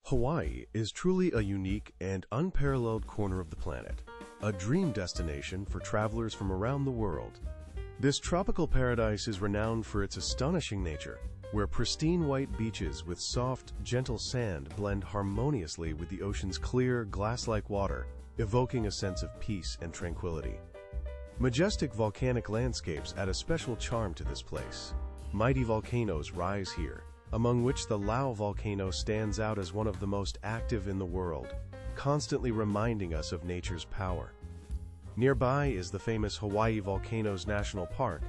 Hawaii is truly a unique and unparalleled corner of the planet, a dream destination for travelers from around the world. This tropical paradise is renowned for its astonishing nature, where pristine white beaches with soft, gentle sand blend harmoniously with the ocean's clear, glass-like water, evoking a sense of peace and tranquility. Majestic volcanic landscapes add a special charm to this place. Mighty volcanoes rise here, among which the Lau volcano stands out as one of the most active in the world, constantly reminding us of nature's power. Nearby is the famous Hawaii Volcanoes National Park,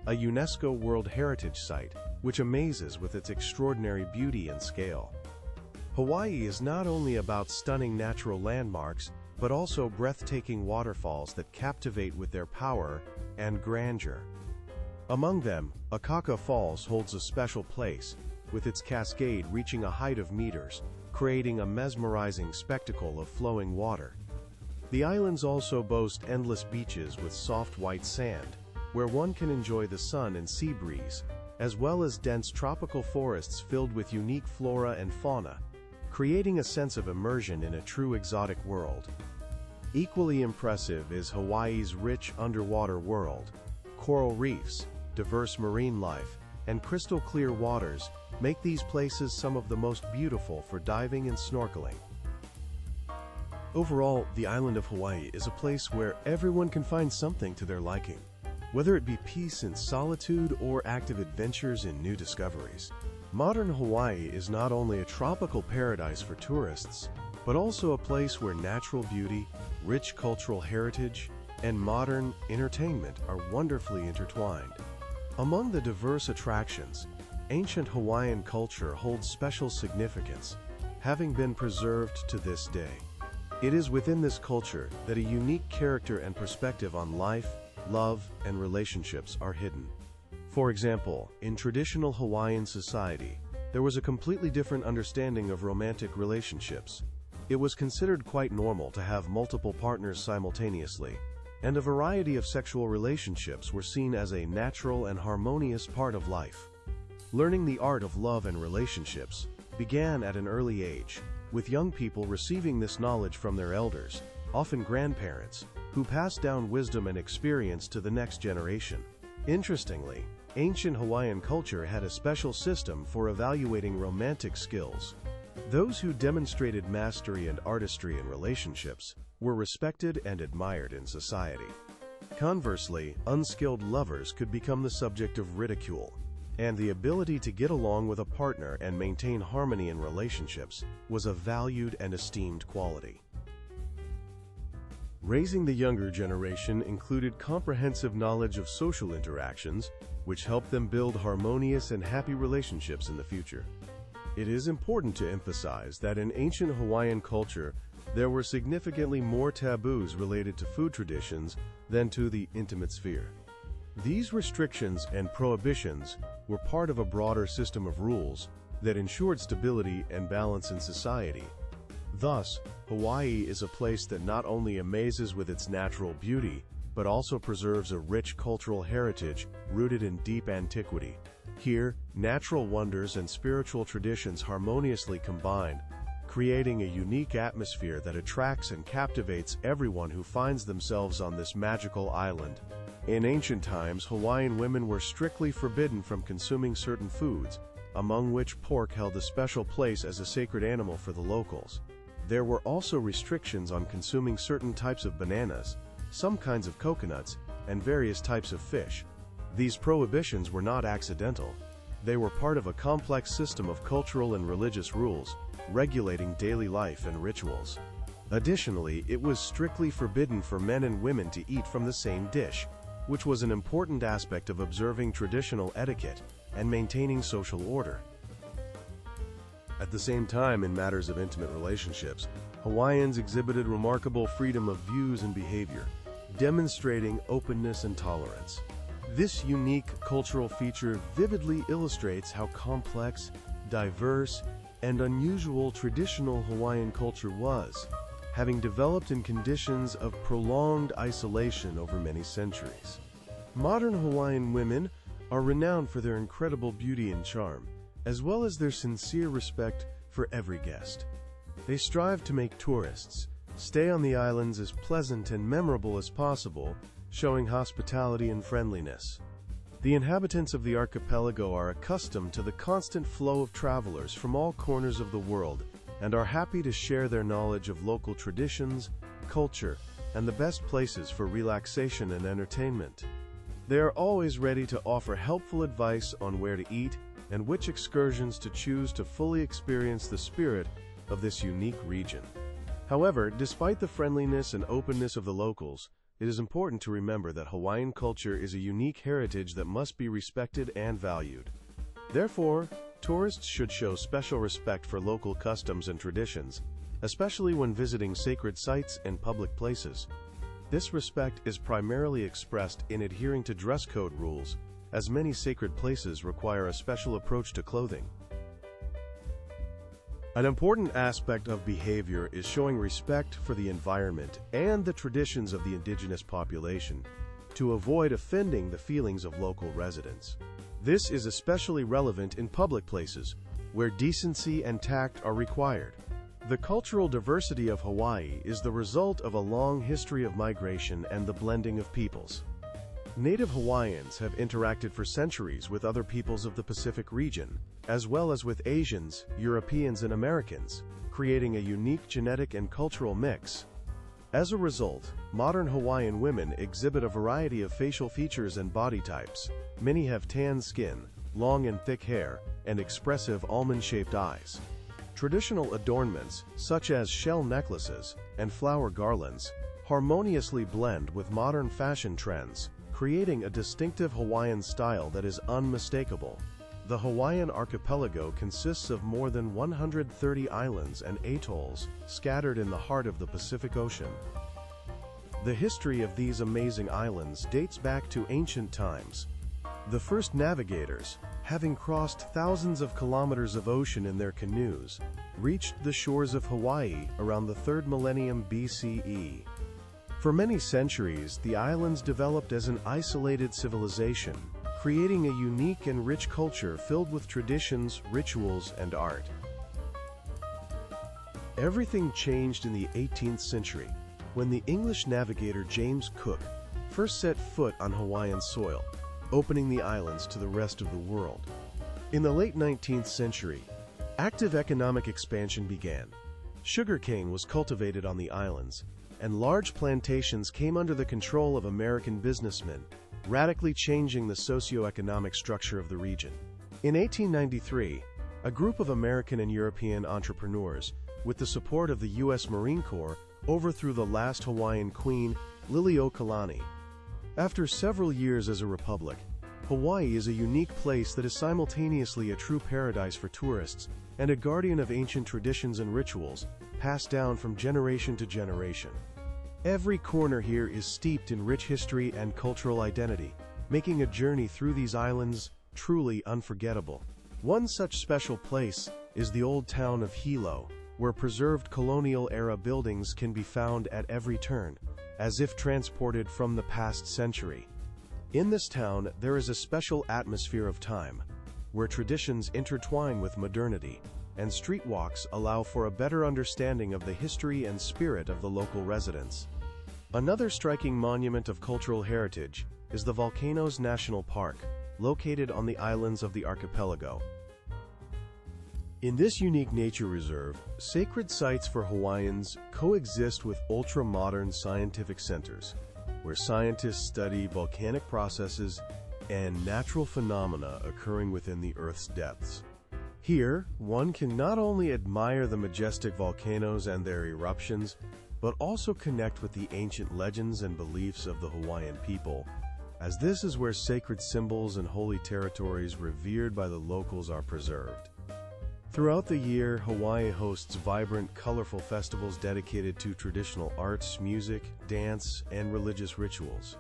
a UNESCO World Heritage Site, which amazes with its extraordinary beauty and scale. Hawaii is not only about stunning natural landmarks, but also breathtaking waterfalls that captivate with their power and grandeur. Among them, Akaka Falls holds a special place, with its cascade reaching a height of meters, creating a mesmerizing spectacle of flowing water. The islands also boast endless beaches with soft white sand, where one can enjoy the sun and sea breeze, as well as dense tropical forests filled with unique flora and fauna, creating a sense of immersion in a true exotic world. Equally impressive is Hawaii's rich underwater world. Coral reefs, diverse marine life, and crystal-clear waters make these places some of the most beautiful for diving and snorkeling. Overall, the island of Hawaii is a place where everyone can find something to their liking, whether it be peace and solitude or active adventures in new discoveries. Modern Hawaii is not only a tropical paradise for tourists, but also a place where natural beauty, rich cultural heritage, and modern entertainment are wonderfully intertwined. Among the diverse attractions, ancient Hawaiian culture holds special significance, having been preserved to this day. It is within this culture that a unique character and perspective on life, love, and relationships are hidden. For example, in traditional Hawaiian society, there was a completely different understanding of romantic relationships. It was considered quite normal to have multiple partners simultaneously, and a variety of sexual relationships were seen as a natural and harmonious part of life. Learning the art of love and relationships began at an early age, with young people receiving this knowledge from their elders, often grandparents, who passed down wisdom and experience to the next generation. Interestingly, ancient Hawaiian culture had a special system for evaluating romantic skills. Those who demonstrated mastery and artistry in relationships were respected and admired in society. Conversely, unskilled lovers could become the subject of ridicule, and the ability to get along with a partner and maintain harmony in relationships was a valued and esteemed quality. Raising the younger generation included comprehensive knowledge of social interactions, which helped them build harmonious and happy relationships in the future. It is important to emphasize that in ancient Hawaiian culture, there were significantly more taboos related to food traditions than to the intimate sphere. These restrictions and prohibitions were part of a broader system of rules that ensured stability and balance in society. Thus, Hawaii is a place that not only amazes with its natural beauty, but also preserves a rich cultural heritage rooted in deep antiquity. Here, natural wonders and spiritual traditions harmoniously combine, creating a unique atmosphere that attracts and captivates everyone who finds themselves on this magical island. In ancient times, Hawaiian women were strictly forbidden from consuming certain foods, among which pork held a special place as a sacred animal for the locals. There were also restrictions on consuming certain types of bananas, some kinds of coconuts, and various types of fish. These prohibitions were not accidental. They were part of a complex system of cultural and religious rules, regulating daily life and rituals. Additionally, it was strictly forbidden for men and women to eat from the same dish, which was an important aspect of observing traditional etiquette and maintaining social order. At the same time, in matters of intimate relationships, Hawaiians exhibited remarkable freedom of views and behavior, demonstrating openness and tolerance. This unique cultural feature vividly illustrates how complex, diverse, and unusual traditional Hawaiian culture was, having developed in conditions of prolonged isolation over many centuries. Modern Hawaiian women are renowned for their incredible beauty and charm, as well as their sincere respect for every guest. They strive to make tourists stay on the islands as pleasant and memorable as possible, showing hospitality and friendliness. The inhabitants of the archipelago are accustomed to the constant flow of travelers from all corners of the world and are happy to share their knowledge of local traditions, culture, and the best places for relaxation and entertainment. They are always ready to offer helpful advice on where to eat and which excursions to choose to fully experience the spirit of this unique region. However, despite the friendliness and openness of the locals, it is important to remember that Hawaiian culture is a unique heritage that must be respected and valued. Therefore, tourists should show special respect for local customs and traditions, especially when visiting sacred sites and public places. This respect is primarily expressed in adhering to dress code rules, as many sacred places require a special approach to clothing. An important aspect of behavior is showing respect for the environment and the traditions of the indigenous population to avoid offending the feelings of local residents. This is especially relevant in public places, where decency and tact are required. The cultural diversity of Hawaii is the result of a long history of migration and the blending of peoples. Native Hawaiians have interacted for centuries with other peoples of the Pacific region, as well as with Asians, Europeans, and Americans, creating a unique genetic and cultural mix. As a result, modern Hawaiian women exhibit a variety of facial features and body types. Many have tan skin, long and thick hair, and expressive almond-shaped eyes. Traditional adornments, such as shell necklaces and flower garlands, harmoniously blend with modern fashion trends, creating a distinctive Hawaiian style that is unmistakable. The Hawaiian archipelago consists of more than 130 islands and atolls scattered in the heart of the Pacific Ocean. The history of these amazing islands dates back to ancient times. The first navigators, having crossed thousands of kilometers of ocean in their canoes, reached the shores of Hawaii around the 3rd millennium BCE. For many centuries, the islands developed as an isolated civilization, creating a unique and rich culture filled with traditions, rituals, and art. Everything changed in the 18th century, when the English navigator James Cook first set foot on Hawaiian soil, opening the islands to the rest of the world. In the late 19th century, active economic expansion began. Sugarcane was cultivated on the islands, and large plantations came under the control of American businessmen, radically changing the socio-economic structure of the region. In 1893, a group of American and European entrepreneurs, with the support of the U.S. Marine Corps, overthrew the last Hawaiian queen, Liliuokalani. After several years as a republic, Hawaii is a unique place that is simultaneously a true paradise for tourists and a guardian of ancient traditions and rituals passed down from generation to generation. Every corner here is steeped in rich history and cultural identity, making a journey through these islands truly unforgettable. One such special place is the old town of Hilo, where preserved colonial-era buildings can be found at every turn, as if transported from the past century. In this town, there is a special atmosphere of time, where traditions intertwine with modernity, and street walks allow for a better understanding of the history and spirit of the local residents. Another striking monument of cultural heritage is the Volcanoes National Park, located on the islands of the archipelago. In this unique nature reserve, sacred sites for Hawaiians coexist with ultra-modern scientific centers, where scientists study volcanic processes and natural phenomena occurring within the Earth's depths. Here, one can not only admire the majestic volcanoes and their eruptions, but also connect with the ancient legends and beliefs of the Hawaiian people, as this is where sacred symbols and holy territories revered by the locals are preserved. Throughout the year, Hawaii hosts vibrant, colorful festivals dedicated to traditional arts, music, dance, and religious rituals.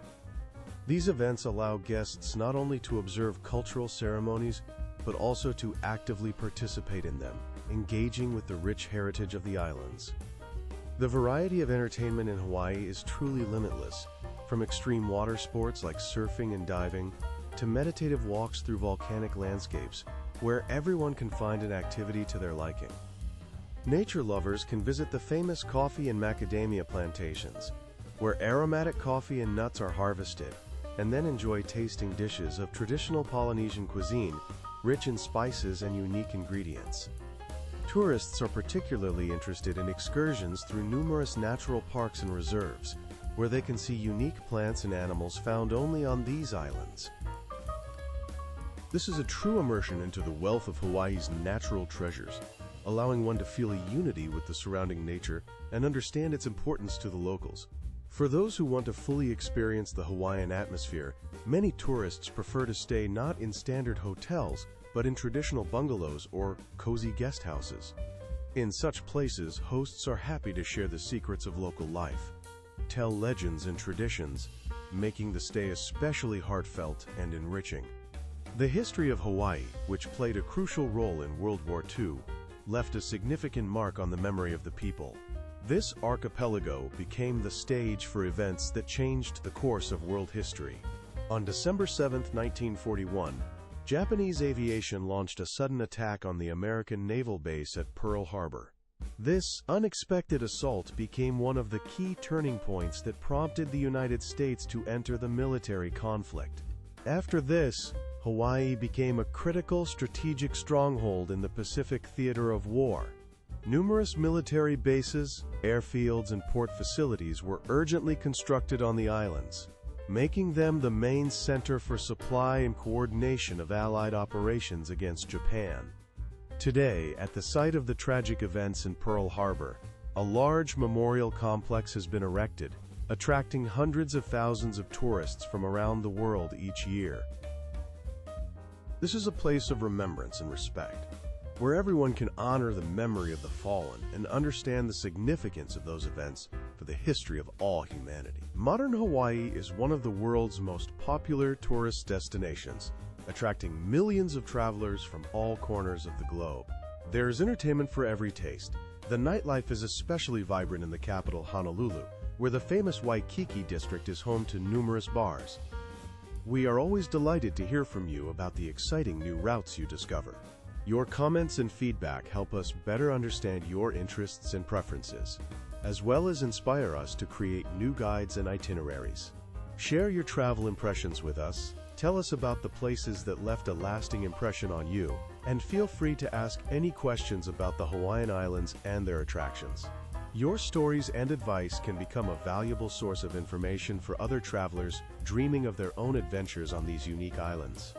These events allow guests not only to observe cultural ceremonies, but also to actively participate in them, engaging with the rich heritage of the islands. The variety of entertainment in Hawaii is truly limitless, from extreme water sports like surfing and diving, to meditative walks through volcanic landscapes, where everyone can find an activity to their liking. Nature lovers can visit the famous coffee and macadamia plantations, where aromatic coffee and nuts are harvested, and then enjoy tasting dishes of traditional Polynesian cuisine, rich in spices and unique ingredients. Tourists are particularly interested in excursions through numerous natural parks and reserves, where they can see unique plants and animals found only on these islands. This is a true immersion into the wealth of Hawaii's natural treasures, allowing one to feel a unity with the surrounding nature and understand its importance to the locals. For those who want to fully experience the Hawaiian atmosphere, many tourists prefer to stay not in standard hotels, but in traditional bungalows or cozy guest houses. In such places, hosts are happy to share the secrets of local life, tell legends and traditions, making the stay especially heartfelt and enriching. The history of Hawaii, which played a crucial role in World War II, left a significant mark on the memory of the people. This archipelago became the stage for events that changed the course of world history. On December 7, 1941, Japanese aviation launched a sudden attack on the American naval base at Pearl Harbor. This unexpected assault became one of the key turning points that prompted the United States to enter the military conflict. After this, Hawaii became a critical strategic stronghold in the Pacific theater of war. Numerous military bases, airfields, and port facilities were urgently constructed on the islands, making them the main center for supply and coordination of Allied operations against Japan. Today, at the site of the tragic events in Pearl Harbor, a large memorial complex has been erected, attracting hundreds of thousands of tourists from around the world each year. This is a place of remembrance and respect, where everyone can honor the memory of the fallen and understand the significance of those events for the history of all humanity. Modern Hawaii is one of the world's most popular tourist destinations, attracting millions of travelers from all corners of the globe. There is entertainment for every taste. The nightlife is especially vibrant in the capital, Honolulu, where the famous Waikiki district is home to numerous bars. We are always delighted to hear from you about the exciting new routes you discover. Your comments and feedback help us better understand your interests and preferences, as well as inspire us to create new guides and itineraries. Share your travel impressions with us, tell us about the places that left a lasting impression on you, and feel free to ask any questions about the Hawaiian Islands and their attractions. Your stories and advice can become a valuable source of information for other travelers dreaming of their own adventures on these unique islands.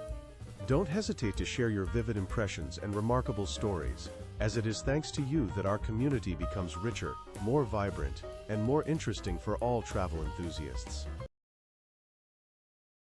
Don't hesitate to share your vivid impressions and remarkable stories, as it is thanks to you that our community becomes richer, more vibrant, and more interesting for all travel enthusiasts.